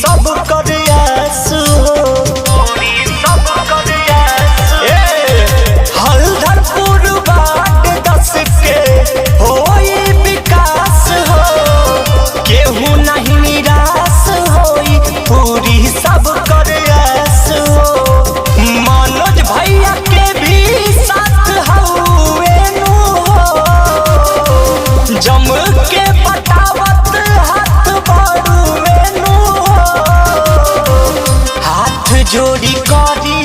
सब कर आसू हल्दरपुर वार्ड 10 के होई विकास हो, केहू नहीं निराश होई, पूरी सब कर आस हो। मनोज भैया के भी साथ हउए नु हो, जम के बतावत हाथ बाड़ुए नु हो। हाथ जोड़ी करी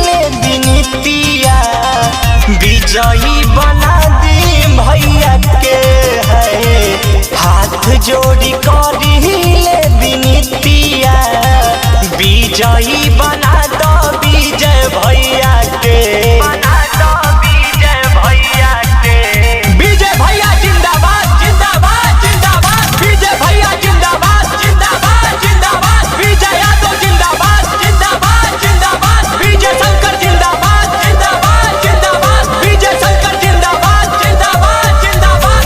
ले विनतिया, विजयी बना दी भैया के है। हाथ जोड़ी करी ले विनतिया, विजयी बना दो विजय भैया के। विजय भैया जिंदाबाद जिंदाबाद जिंदाबाद, विजय भैया जिंदाबाद जिंदाबाद जिंदाबाद, विजय यादव जिंदाबाद जिंदाबाद जिंदाबाद, विजय शंकर जिंदाबाद जिंदाबाद जिंदाबाद, विजय शंकर जिंदाबाद जिंदाबाद जिंदाबाद।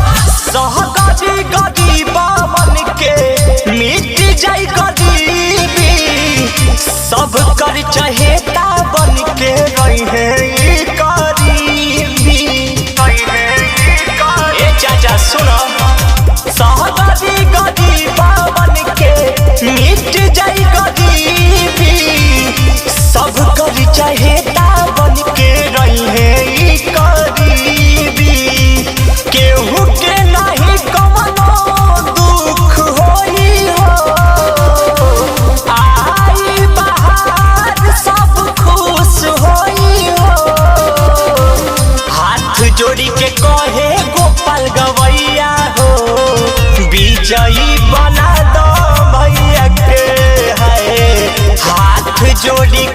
सहगरी गरीबन के मिट जाई गरीबी, सब कर चहेता बन के रहे गरीबी। ए चाचा सुनो, सहगरी गरीबन के मिट जाई गरीबी, सब कर चहेता बन के रहे गरीबी। केहू के नहीं कवनो दुख होई हो, आई बहार सब खुश होई हो। हाथ जोड़ी के कहे गोपाल गवैया हो, विजयी बना दो भैया के है। हाथ जोड़ी